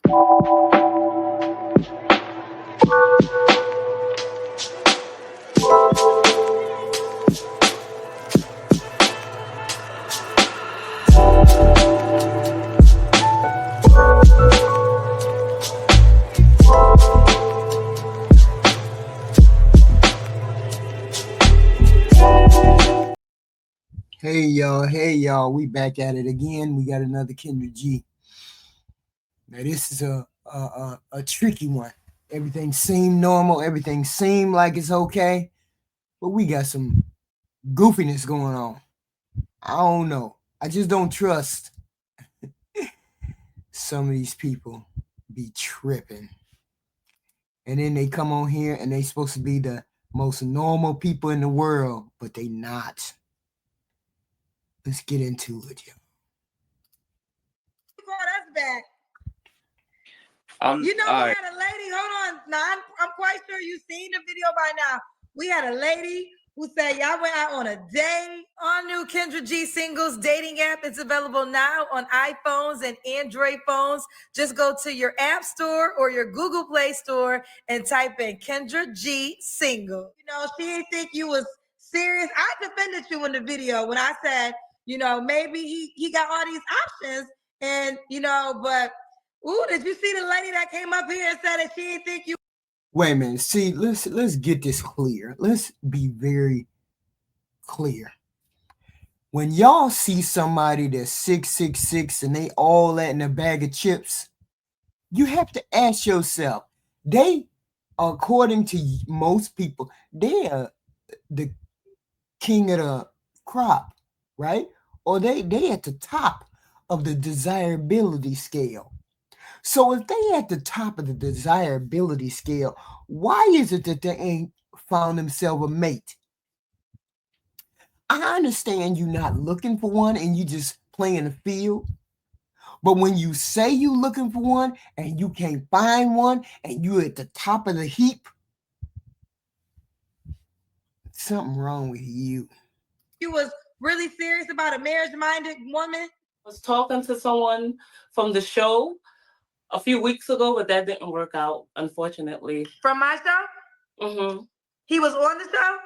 Hey y'all, we back at it again. We got another Kendra G. Now this is a tricky one. Everything seemed normal, everything seemed like it's okay, but we got some goofiness going on. I don't know. I just don't trust some of these people be tripping. And then they come on here and they supposed to be the most normal people in the world, but they not. Let's get into it, yo. Brought us back. We had a lady. Hold on. Now I'm quite sure you've seen the video by now. We had a lady who said y'all went out on a date. All new Kendra G singles dating app. It's available now on iPhones and Android phones. Just go to your App Store or your Google Play Store and type in Kendra G single. She didn't think you was serious. I defended you in the video when I said, maybe he got all these options and, but ooh, did you see the lady that came up here and said that she didn't think you? Wait a minute. See, let's get this clear. Let's be very clear. When y'all see somebody that's 6'6" and they all that in a bag of chips, you have to ask yourself, they, according to most people, they are the king of the crop, right? Or they at the top of the desirability scale. So if they at the top of the desirability scale, why is it that they ain't found themselves a mate? I understand you not looking for one and you just playing the field. But when you say you looking for one and you can't find one and you at the top of the heap, something wrong with you. You was really serious about a marriage-minded woman? I was talking to someone from the show a few weeks ago, but that didn't work out, unfortunately. From my show? Mm-hmm. He was on the show?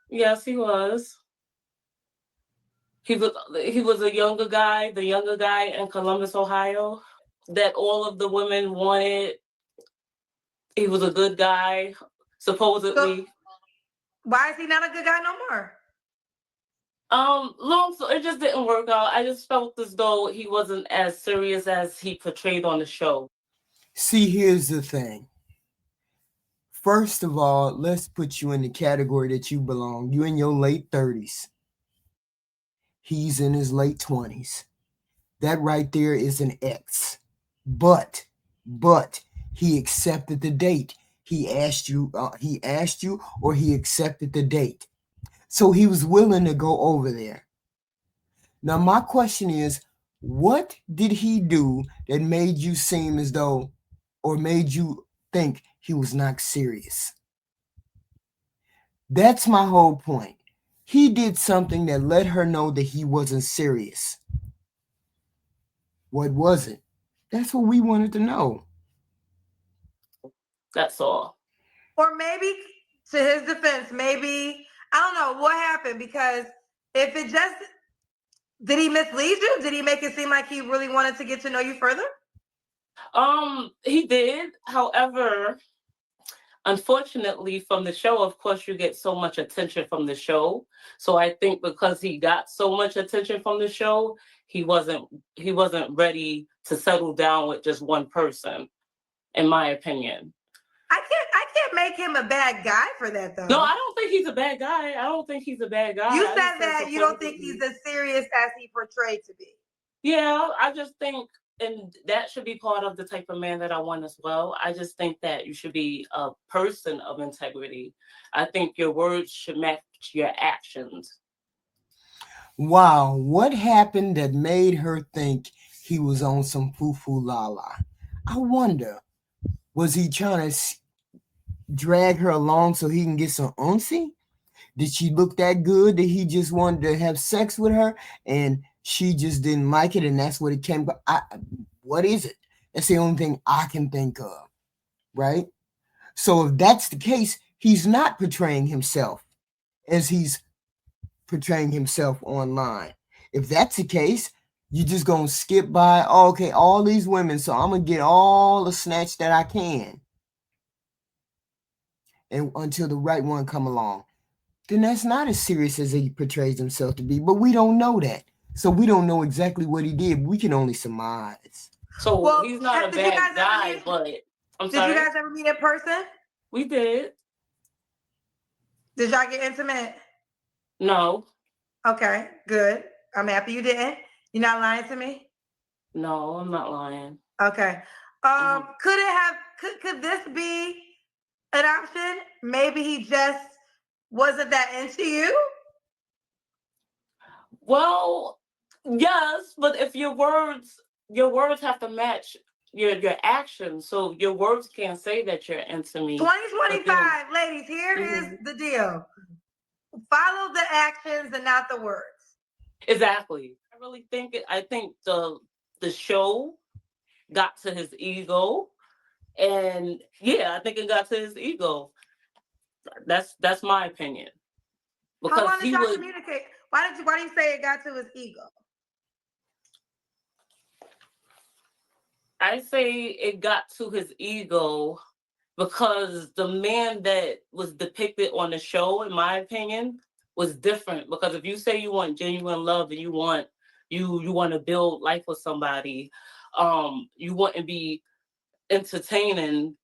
Yes, he was. He was the younger guy in Columbus, Ohio, that all of the women wanted. He was a good guy, supposedly. So, why is he not a good guy no more? It just didn't work out. I just felt as though he wasn't as serious as he portrayed on the show. See, here's the thing. First of all, let's put you in the category that you belong. You in your late 30s. He's in his late 20s. That right there is an X. But he accepted the date. He asked you, or he accepted the date. So he was willing to go over there. Now, my question is, what did he do that made you seem as though, or made you think he was not serious? That's my whole point. He did something that let her know that he wasn't serious. What was it? That's what we wanted to know. That's all. Or maybe, to his defense, maybe, I don't know what happened, because if it just, did he mislead you? Did he make it seem like he really wanted to get to know you further? He did. However, unfortunately, from the show, of course, you get so much attention from the show. So I think because he got so much attention from the show, he wasn't ready to settle down with just one person, in my opinion. I can't make him a bad guy for that, though. No, I don't think he's a bad guy. You said that you don't think he's as serious as he portrayed to be. Yeah, I just think, and that should be part of the type of man that I want as well. I just think that you should be a person of integrity. I think your words should match your actions. Wow, what happened that made her think he was on some foo-foo la-la? I wonder, was he trying to drag her along so he can get some unsy? Did she look that good that he just wanted to have sex with her and she just didn't like it and that's what it came? What is it? That's the only thing I can think of, right? So if that's the case, he's not portraying himself as he's portraying himself online. If that's the case, you just gonna skip by, oh, okay, all these women, so I'm gonna get all the snatch that I can, and until the right one come along. Then that's not as serious as he portrays himself to be. But we don't know that, so we don't know exactly what he did. We can only surmise. So he's not a bad guy, but I'm sorry. Did you guys ever meet in person? We did. Did y'all get intimate? No. Okay, good. I'm happy you didn't. You're not lying to me? No, I'm not lying. Okay. Could this be an option? Maybe he just wasn't that into you? Well, yes, but if your words have to match your actions. So your words can't say that you're into me. 2025, ladies, here is the deal. Follow the actions and not the words. Exactly. I think the show got to his ego. And yeah, I think it got to his ego. That's my opinion. Because how long did y'all communicate? Why do you say it got to his ego? I say it got to his ego because the man that was depicted on the show, in my opinion, was different. Because if you say you want genuine love and you want to build life with somebody, you want to be entertaining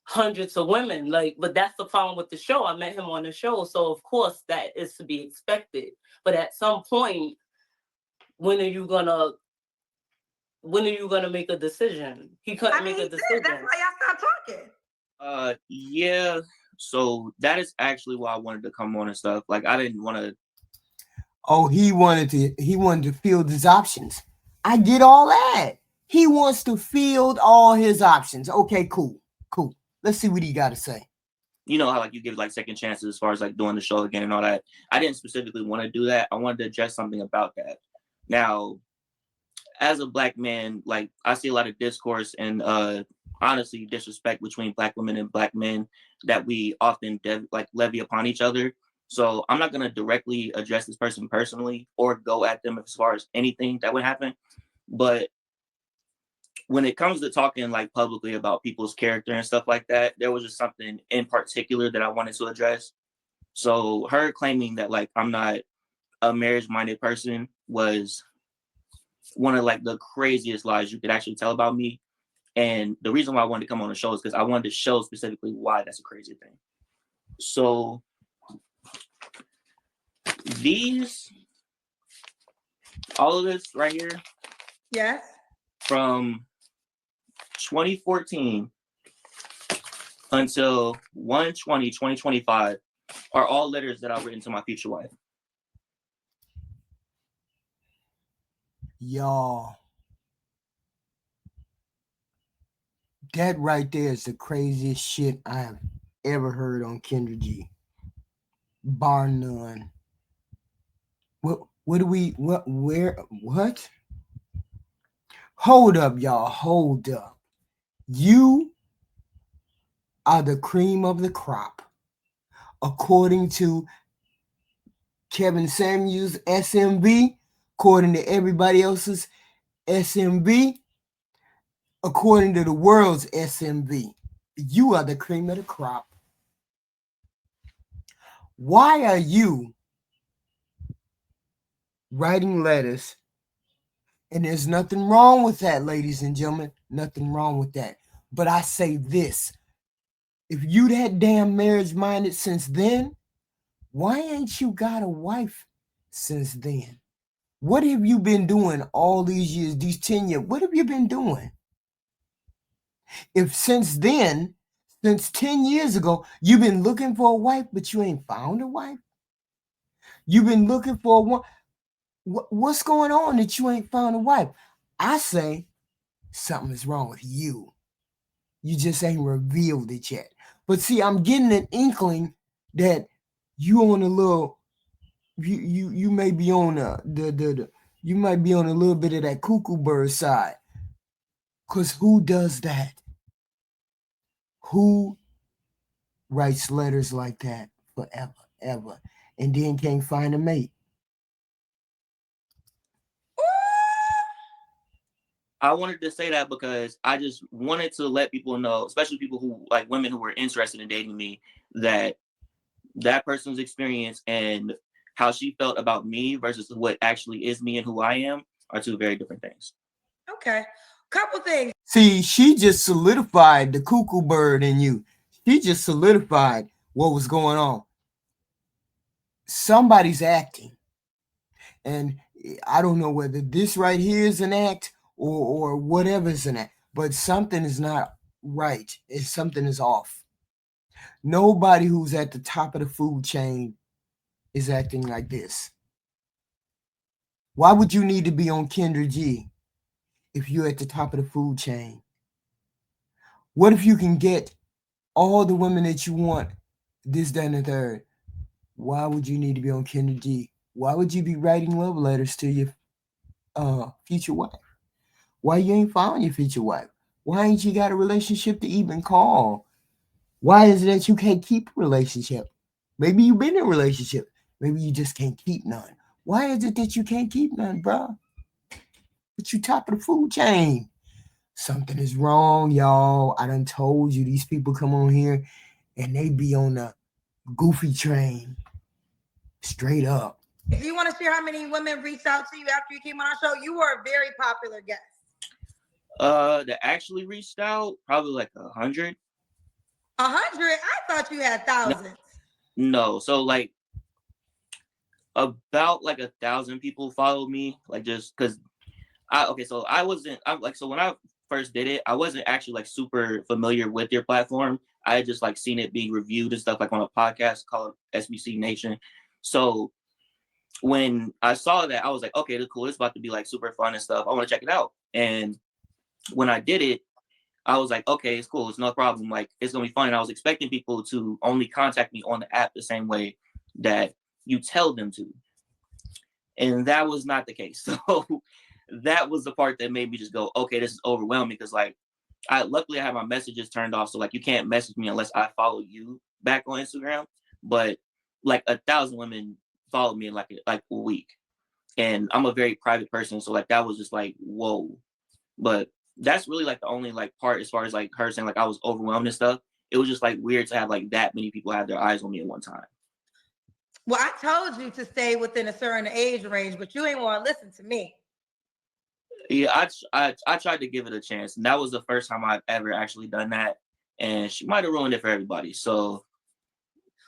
hundreds of women, but that's the problem with the show. I met him on the show, so of course that is to be expected. But at some point, when are you gonna make a decision? He couldn't make a decision. That's why y'all stopped talking. Yeah. So that is actually why I wanted to come on and stuff. Like I didn't want to. Oh, he wanted to field his options. I get all that. He wants to field all his options. Okay, cool. Let's see what he got to say. You know how you give second chances as far as doing the show again and all that. I didn't specifically want to do that. I wanted to address something about that. Now, as a Black man, I see a lot of discourse and honestly disrespect between Black women and Black men that we often levy upon each other. So I'm not going to directly address this person personally or go at them as far as anything that would happen. But when it comes to talking publicly about people's character and stuff like that, there was just something in particular that I wanted to address. So her claiming that I'm not a marriage-minded person was one of the craziest lies you could actually tell about me. And the reason why I wanted to come on the show is because I wanted to show specifically why that's a crazy thing. So all of this right here. Yes. From 2014 until 1/20/2025 are all letters that I've written to my future wife. Y'all, that right there is the craziest shit I have ever heard on Kendra G. Bar none. What? Hold up, y'all. Hold up. You are the cream of the crop. According to Kevin Samuels' SMV, according to everybody else's SMV, according to the world's SMV, you are the cream of the crop. Why are you writing letters? And there's nothing wrong with that, ladies and gentlemen. Nothing wrong with that. But I say this. If you that damn marriage-minded since then, why ain't you got a wife since then? What have you been doing all these years, these 10 years? What have you been doing? If since then, since 10 years ago, you've been looking for a wife, but you ain't found a wife? You've been looking for one. What's going on that you ain't found a wife? I say something is wrong with you. You just ain't revealed it yet. But see, I'm getting an inkling that you on a little, you may be on you might be on a little bit of that cuckoo bird side. Because who does that? Who writes letters like that forever, ever, and then can't find a mate? I wanted to say that because I just wanted to let people know, especially people who like women who were interested in dating me, that that person's experience and how she felt about me versus what actually is me and who I am are two very different things. Okay. Couple things. See, she just solidified the cuckoo bird in you. She just solidified what was going on. Somebody's acting. And I don't know whether this right here is an act or whatever is an act, but something is not right. Something is off. Nobody who's at the top of the food chain is acting like this. Why would you need to be on Kendra G if you're at the top of the food chain? What if you can get all the women that you want, this, that, and the third? Why would you need to be on Kendra G? Why would you be writing love letters to your future wife? Why you ain't found your future wife? Why ain't you got a relationship to even call? Why is it that you can't keep a relationship? Maybe you've been in a relationship. Maybe you just can't keep none. Why is it that you can't keep none, bro? But you top of the food chain. Something is wrong, y'all. I done told you these people come on here and they be on the goofy train. Straight up. Do you want to share how many women reached out to you after you came on our show? You were a very popular guest. That actually reached out, probably like 100. 100? I thought you had thousands. No, so like about like 1,000 people followed me, like just because so when I first did it, I wasn't actually like super familiar with your platform. I had just like seen it being reviewed and stuff like on a podcast called SBC Nation. So when I saw that, I was like, okay, that's cool. It's about to be like super fun and stuff. I want to check it out. And when I did it, I was like, okay, it's cool. It's no problem. Like, it's going to be fun. And I was expecting people to only contact me on the app the same way that you tell them to. And that was not the case. So that was the part that made me just go, okay, this is overwhelming. Because like, luckily I have my messages turned off. So like, you can't message me unless I follow you back on Instagram. But like 1,000 women followed me in like a week. And I'm a very private person. So like, that was just like, whoa. But that's really like the only like part as far as like her saying like I was overwhelmed and stuff. It was just like weird to have like that many people have their eyes on me at one time. Well, I told you to stay within a certain age range, but you ain't want to listen to me. Yeah, I tried to give it a chance, and that was the first time I've ever actually done that, and she might have ruined it for everybody. So,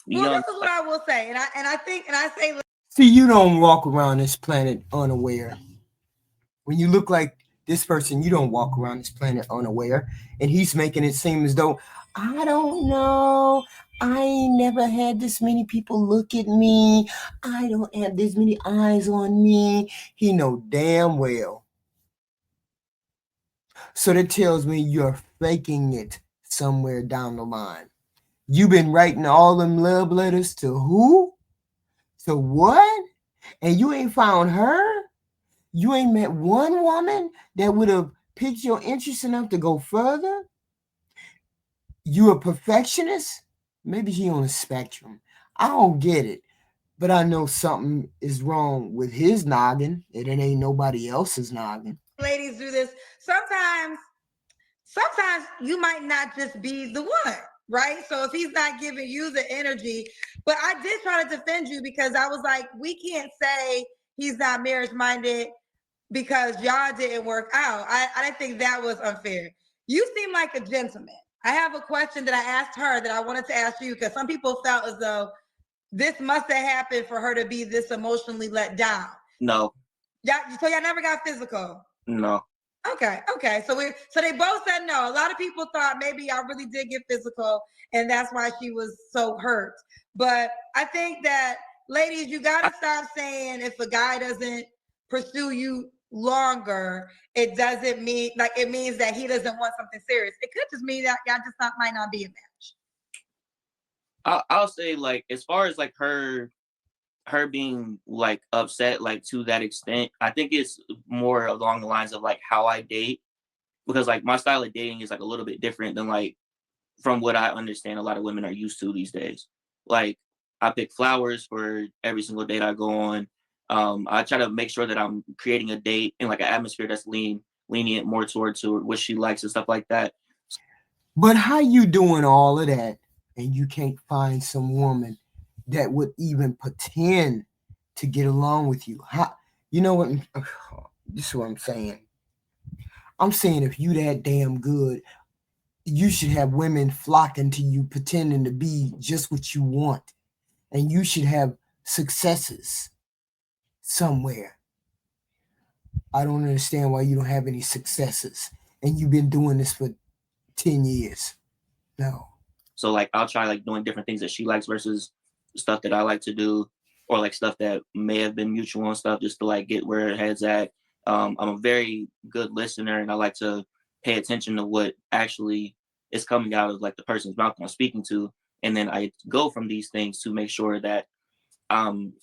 well, this is what I will say, and I say, see, you don't walk around this planet unaware. When you look like this person, you don't walk around this planet unaware, and he's making it seem as though I don't know. I ain't never had this many people look at me. I don't have this many eyes on me. He know damn well. So that tells me you're faking it somewhere down the line. You've been writing all them love letters to who? To what? And you ain't found her? You ain't met one woman that would have piqued your interest enough to go further? You a perfectionist? Maybe he on a spectrum. I don't get it. But I know something is wrong with his noggin, and it ain't nobody else's noggin. Ladies do this. Sometimes you might not just be the one, right? So if he's not giving you the energy, but I did try to defend you because I was like, we can't say he's not marriage minded because y'all didn't work out. I didn't think that was unfair. You seem like a gentleman. I have a question that I asked her that I wanted to ask you because some people felt as though this must have happened for her to be this emotionally let down. No. So y'all never got physical? No. Okay. So they both said no. A lot of people thought maybe I really did get physical, and that's why she was so hurt. But I think that, ladies, you gotta stop saying if a guy doesn't pursue you longer, it doesn't mean like it means that he doesn't want something serious. It could just mean that y'all just might not be a match. I'll say like as far as like her being like upset like to that extent, I think it's more along the lines of like how I date, because like my style of dating is like a little bit different than like from what I understand a lot of women are used to these days. Like I pick flowers for every single date I go on. I try to make sure that I'm creating a date in like an atmosphere that's lenient more towards what she likes and stuff like that. But how you doing all of that and you can't find some woman that would even pretend to get along with you? How, you know what? This is what I'm saying. I'm saying if you that damn good, you should have women flocking to you pretending to be just what you want. And you should have successes somewhere. I don't understand why you don't have any successes. And you've been doing this for 10 years. No. So like I'll try like doing different things that she likes versus stuff that I like to do, or like stuff that may have been mutual and stuff, just to like get where her head's at. I'm a very good listener, and I like to pay attention to what actually is coming out of like the person's mouth I'm speaking to, and then I go from these things to make sure that I'm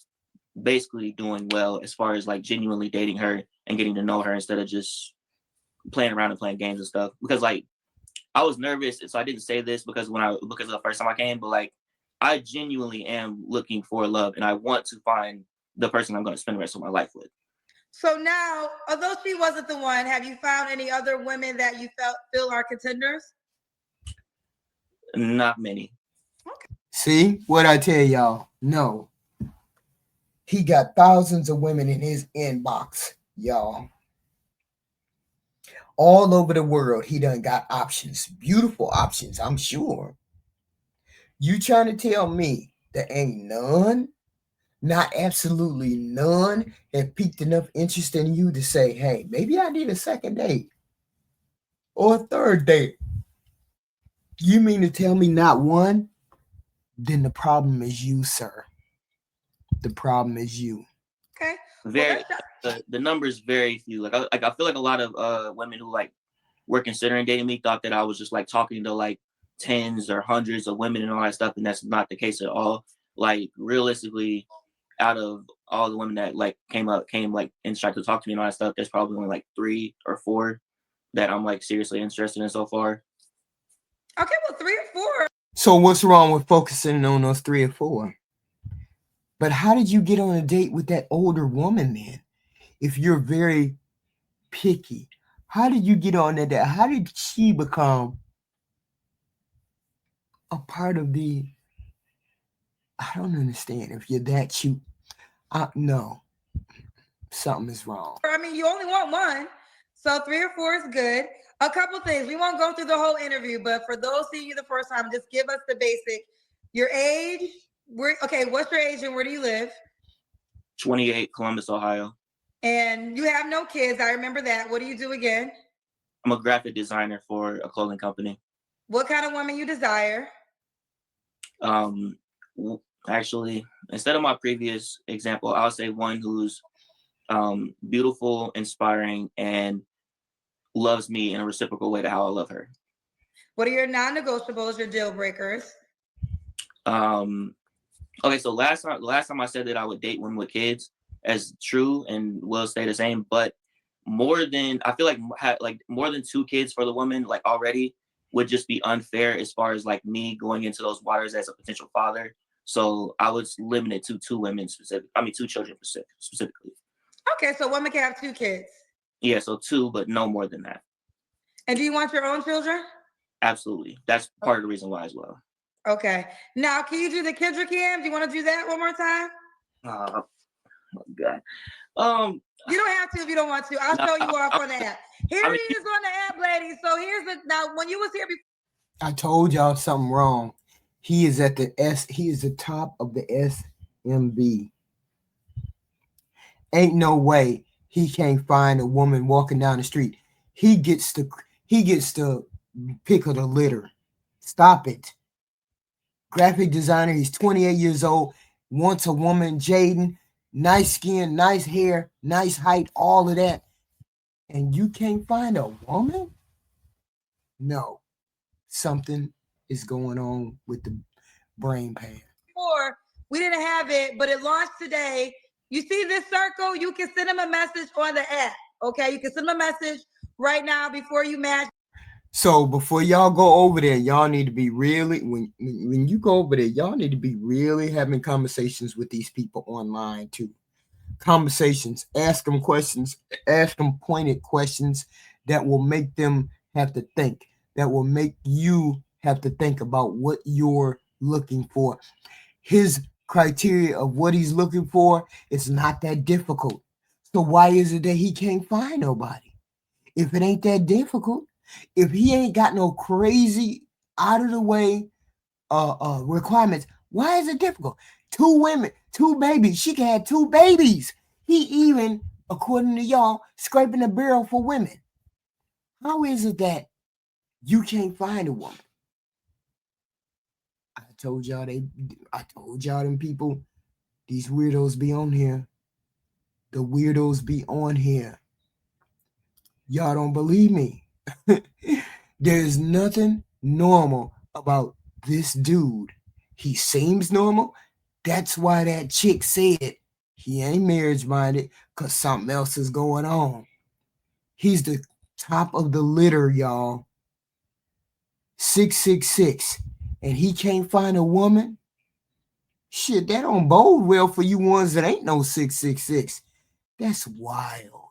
basically doing well as far as like genuinely dating her and getting to know her instead of just playing around and playing games and stuff. Because like I was nervous, so I didn't say this because of the first time I came, but like I genuinely am looking for love, and I want to find the person I'm going to spend the rest of my life with. So now, although she wasn't the one, have you found any other women that you feel are contenders? Not many. Okay. See what I tell y'all? No. He got thousands of women in his inbox, y'all. All over the world, he done got options. Beautiful options, I'm sure. You trying to tell me there ain't none, not absolutely none, have piqued enough interest in you to say, hey, maybe I need a second date or a third date? You mean to tell me not one? Then the problem is you, sir. The problem is you. Okay. Very the numbers very few. Like I feel like a lot of women who like were considering dating me thought that I was just like talking to like tens or hundreds of women and all that stuff, and that's not the case at all. Like realistically, out of all the women that like came like and tried to talk to me and all that stuff, there's probably only like 3 or 4 that I'm like seriously interested in so far. Okay, well 3 or 4. So what's wrong with focusing on those 3 or 4? But how did you get on a date with that older woman then? If you're very picky, how did you get on that? How did she become a part of the? I don't understand. If you're that cute, no, something is wrong. I mean, you only want one, so 3 or 4 is good. A couple things. We won't go through the whole interview, but for those seeing you the first time, just give us the basic. Your age. What's your age and where do you live? 28, Columbus, Ohio. And you have no kids. I remember that. What do you do again? I'm a graphic designer for a clothing company. What kind of woman you desire? Actually, instead of my previous example, I'll say one who's beautiful, inspiring, and loves me in a reciprocal way to how I love her. What are your non-negotiables, your deal breakers? Okay, so last time I said that I would date women with kids as true and will stay the same, but I feel like more than 2 kids for the woman like already would just be unfair as far as like me going into those waters as a potential father. So I was limited to 2 women 2 children specifically. Okay, so women can have 2 kids. Yeah, so 2, but no more than that. And do you want your own children? Absolutely. That's part of the reason why as well. Okay. Now, can you do the Kendrick cam? Do you want to do that one more time? Oh my God. You don't have to if you don't want to. I'll show you off on the app. Here he is on the app, ladies. So now when you was here before. I told y'all something wrong. He is at the he is the top of the SMB. Ain't no way he can't find a woman walking down the street. He gets the pick of the litter. Stop it. Graphic designer, he's 28 years old, wants a woman, Jaden, nice skin, nice hair, nice height, all of that. And you can't find a woman? No. Something is going on with the brain pad. Before, we didn't have it, but it launched today. You see this circle? You can send him a message on the app. Okay, you can send him a message right now before you match. So before y'all go over there, y'all need to be really when you go over there, y'all need to be really having conversations with these people online too. Conversations, ask them questions, ask them pointed questions that will make them have to think, that will make you have to think about what you're looking for. His criteria of what he's looking for is not that difficult. So why is it that he can't find nobody? If it ain't that difficult, if he ain't got no crazy out of the way requirements, why is it difficult? 2 women, 2 babies. She can have 2 babies. He even, according to y'all, scraping the barrel for women. How is it that you can't find a woman? I told y'all them people, these weirdos be on here. The weirdos be on here. Y'all don't believe me. There's nothing normal about this dude. He seems normal. That's why that chick said he ain't marriage minded because something else is going on. He's the top of the litter, y'all. 666. And he can't find a woman? Shit, that don't bode well for you ones that ain't no 666. That's wild.